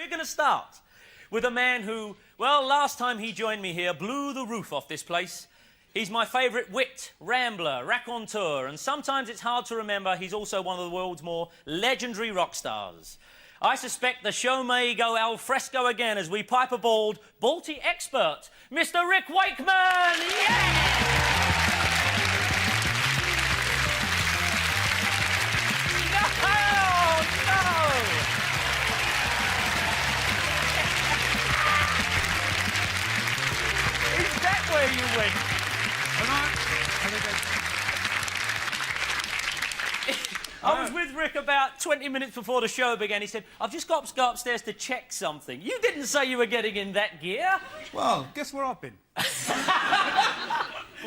We're going to start with a man who, well, last time he joined me here, blew the roof off this place. He's my favourite wit, rambler, raconteur, and sometimes it's hard to remember he's also one of the world's more legendary rock stars. I suspect the show may go al fresco again as we pipe a bald, Balti expert, Mr. Rick Wakeman! Yeah! Where you went. I was with Rick about 20 minutes before the show began. He said, I've just got to go upstairs to check something. You didn't say you were getting in that gear. Well, guess where I've been? Go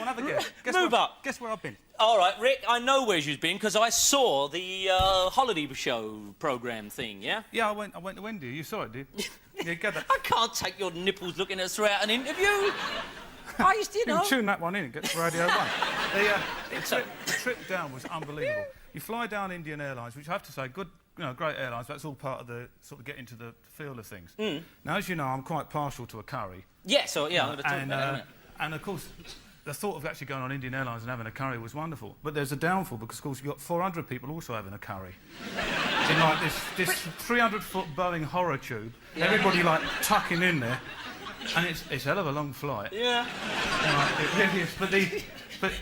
on, have a guess. Move up. Guess where I've been. All right, Rick, I know where you've been because I saw the holiday show programme thing, yeah? Yeah, I went to India. You saw it, did you? Yeah, get that. I can't take your nipples looking at us throughout an interview. I used to, you know. You can tune that one in, it gets Radio 1. The trip down was unbelievable. You fly down Indian Airlines, which I have to say, good, you know, great airlines, but that's all part of the sort of getting to the feel of things. Now, as you know, I'm quite partial to a curry. Yeah, so, yeah, I'm going to talk about it in a minute. And, of course, the thought of actually going on Indian Airlines and having a curry was wonderful. But there's a downfall because, of course, you've got 400 people also having a curry. In, like, this 300-foot Boeing horror tube, everybody, like, tucking in there. And it's a hell of a long flight. Yeah. It really is. But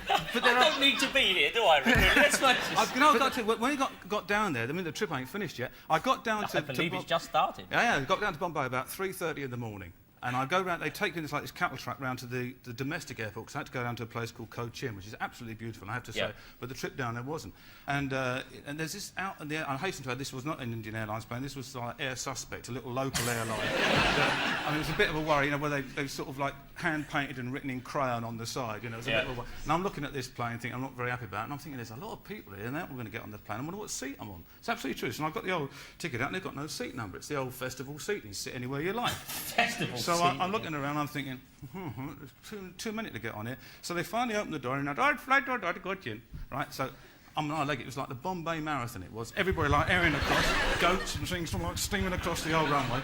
I don't need to be here, do I, Rick? Let's face it. When you got down there, I mean, the trip ain't finished yet. I got down to... I believe it's just started. Yeah, I got down to Bombay about 3:30 in the morning. And I go round, they take me this cattle truck round to the domestic airport, because I had to go down to a place called Cochin, which is absolutely beautiful, I have to say, but the trip down there wasn't. And there's this out in the air, I hasten to add, this was not an Indian Airlines plane, this was like Air Suspect, a little local airline. I mean, it was a bit of a worry, you know, where they sort of like hand-painted and written in crayon on the side, you know, it was a bit of a worry. And I'm looking at this plane thinking I'm not very happy about it, and I'm thinking there's a lot of people here, and they're all going to get on the plane, I wonder what seat I'm on. It's absolutely true. So I got the old ticket out, and they've got no seat number, it's the old festival seat, you sit anywhere you like. Festival seat. So I'm looking around, I'm thinking, there's too many to get on here. So they finally opened the door, and I flight door, got you in. Right, so I'm not like it was like the Bombay Marathon, it was. Everybody like airing across, goats and things like steaming across the old runway.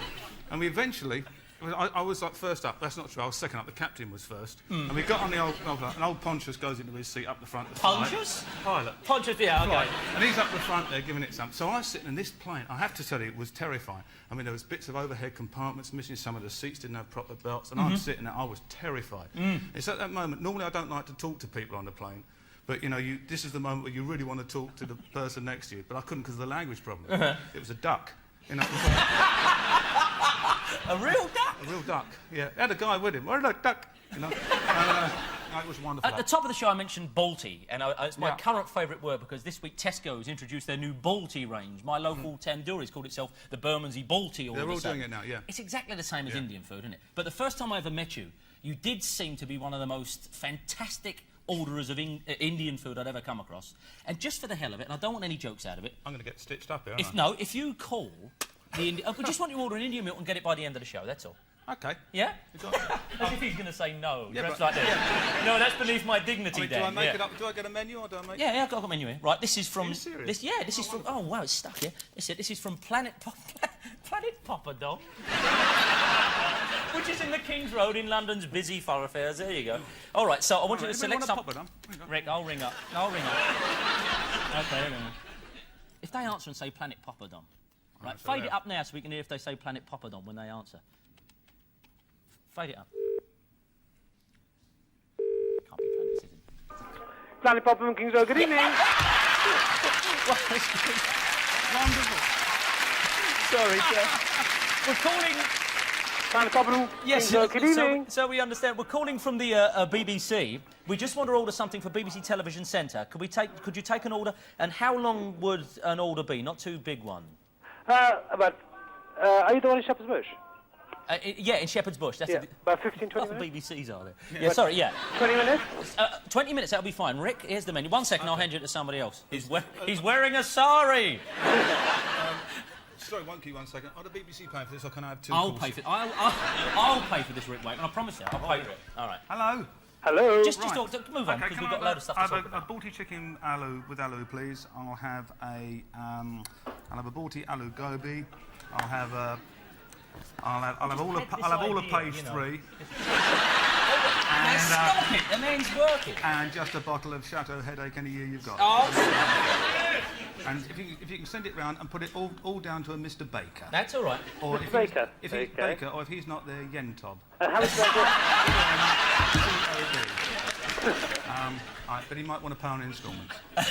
And we eventually, I was like first up, that's not true, I was second up, the captain was first. And we got on the old and old Pontius goes into his seat up the front of the Pontius? Pilot. Pontius, yeah, okay. And he's up the front there giving it some. So I was sitting in this plane, I have to tell you, it was terrifying. I mean, there was bits of overhead compartments missing, some of the seats didn't have proper belts, and I'm sitting there, I was terrified. It's at that moment, normally I don't like to talk to people on the plane, but, you know, this is the moment where you really want to talk to the person next to you, but I couldn't because of the language problem. It was a duck, you know. A real duck? A real duck, yeah. Had a guy with him. Where's that duck? You know. It was wonderful. At the top of the show, I mentioned Balti, and it's my current favourite word because this week Tesco's introduced their new Balti range. My local tandoori's called itself the Bermondsey Balti. They're all doing it now, yeah. It's exactly the same as Indian food, isn't it? But the first time I ever met you, you did seem to be one of the most fantastic orderers of Indian food I'd ever come across. And just for the hell of it, and I don't want any jokes out of it... I'm going to get stitched up here, aren't I? If you call... we just want you to order an Indian meal and get it by the end of the show, that's all. OK. Yeah? As if he's going to say no. Yeah, like that. No, that's beneath my dignity, Dan. Do I make it up? Do I get a menu or do I make it? Yeah, I've got a menu here. Right, this is from... Are you serious? This is from... Oh, wow, it's stuck here. This is from Planet Poppadom. Which is in the King's Road in London's busy thoroughfares. There you go. All right, so I want you to select some... Rick, I'll ring up. OK, hang on. If they answer and say Planet Poppadom, right, fade it up now so we can hear if they say Planet Poppadom when they answer. Fade it up. Can't be Planet Citizen. Planet Poppadom, King's Road, good evening. Wonderful. Sorry, sir. We're calling... Planet Poppadom, King's Road, good evening. So we understand. We're calling from the BBC. We just want to order something for BBC Television Centre. Could you take an order? And how long would an order be? Not too big one. Are you the one in Shepherd's Bush? Yeah, in Shepherd's Bush. That's about 15, 20 minutes. BBCs are there? Yeah, sorry, yeah. 20 minutes? 20 minutes, that'll be fine. Rick, here's the menu. 1 second, I'll hand you to somebody else. He's wearing a sari. Sorry, won't keep 1 second. Are the BBC paying for this, or can I have two I'll calls? pay for it. I'll pay for this, Rick Wakeman. I promise you. I'll pay for it. All right. Hello. Hello. Just move on, because we've got a load of stuff to talk about. A Balti chicken aloo with aloo, please. I'll have a Balti aloo gobi. I'll have a I'll have all of page 3. Now stop it, the man's working. And just a bottle of Chateau Headache any year you've got. Oh, and if you can send it round and put it all down to a Mr. Baker. that's all right. Or Mr. Baker. If he's Baker, or if he's not there, Yentob. And how would you like But he might want to pay on instalments. and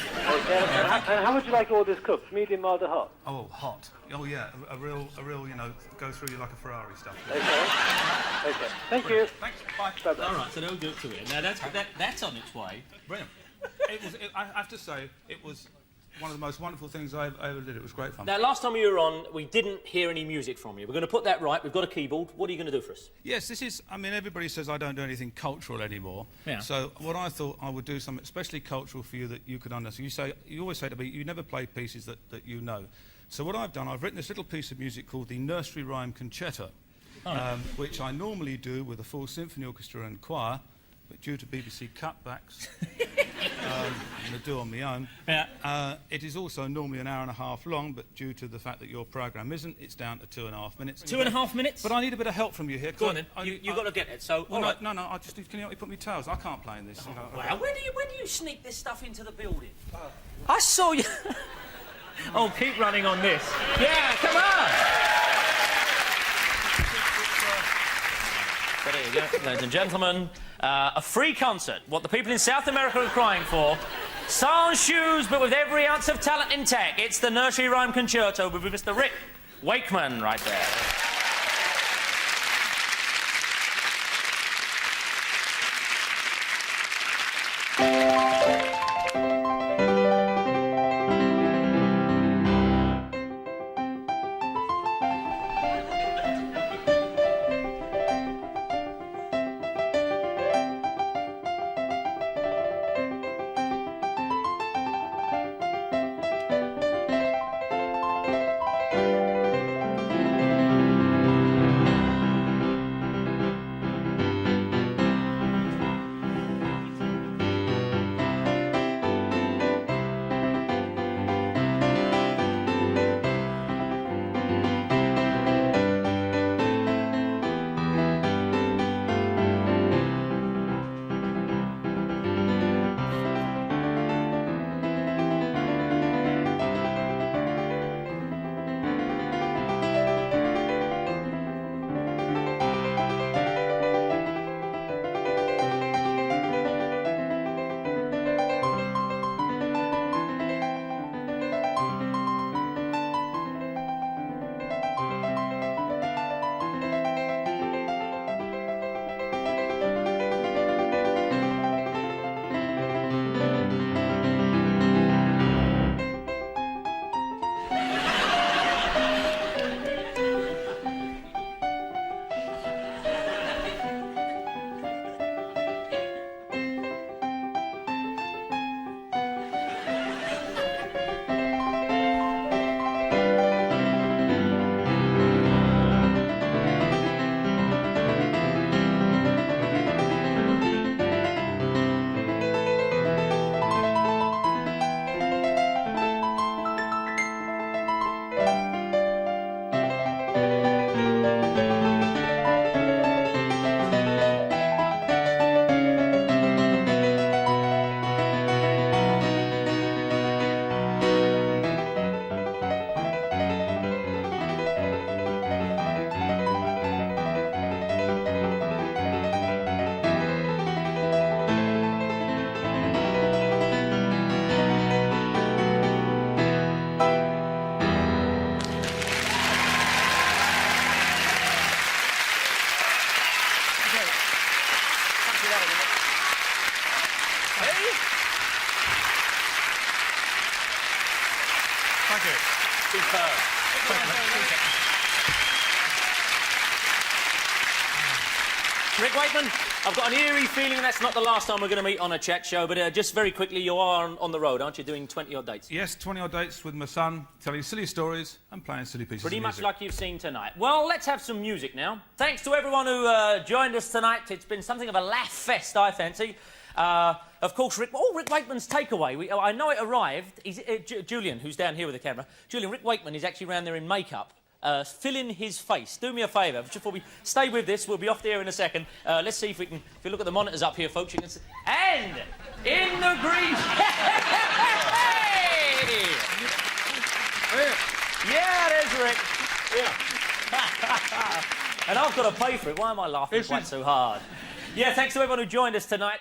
how would you like all this cooked? Medium, mild, or hot? Oh, hot. Oh, yeah, a real, go through you like a Ferrari stuff. Okay. Thank you. Thanks. Bye. Bye-bye. All right, so they'll go to it. Now that's on its way. Brilliant. I have to say, it was one of the most wonderful things I ever did. It was great fun. Now, last time you were on, we didn't hear any music from you. We're going to put that right. We've got a keyboard. What are you going to do for us? Yes, this is... I mean, everybody says I don't do anything cultural anymore. Yeah. So what I thought I would do something especially cultural for you that you could understand. You always say to me, you never play pieces that you know. So what I've done, I've written this little piece of music called the Nursery Rhyme Concerto, which I normally do with a full symphony orchestra and choir, but due to BBC cutbacks, I'm going to do on my own. Yeah. It is also normally an hour and a half long, but due to the fact that your programme isn't, it's down to 2.5 minutes. 2.5 minutes? But I need a bit of help from you here. Go on then. You've got to get it. So, Well, all right. no, I just need... Can you help me put my tails? I can't play in this. You know. Wow, when do you sneak this stuff into the building? I saw you. Oh, keep running on this. Yeah, come on. So there you go, ladies and gentlemen. A free concert. What the people in South America are crying for. Sans shoes, but with every ounce of talent intact. It's the Nursery Rhyme Concerto with Mr. Rick Wakeman right there. Thank you. Superb. Rick Wakeman, I've got an eerie feeling that's not the last time we're going to meet on a chat show, but just very quickly, you are on the road, aren't you, doing 20-odd dates? Yes, 20-odd dates with my son, telling silly stories and playing silly pieces Pretty of much music. like you've seen tonight. Well, let's have some music now. Thanks to everyone who joined us tonight. It's been something of a laugh fest, I fancy. Of course, Rick Wakeman's takeaway. I know it arrived. Julian, who's down here with the camera. Julian, Rick Wakeman is actually around there in makeup. fill in his face. Do me a favour, before we stay with this, we'll be off the air in a second. Let's see if we can, if you look at the monitors up here, folks, you can see. And in the green... Yeah, there's Rick. Yeah. And I've got to pay for it. Why am I laughing quite so hard? Yeah, thanks to everyone who joined us tonight.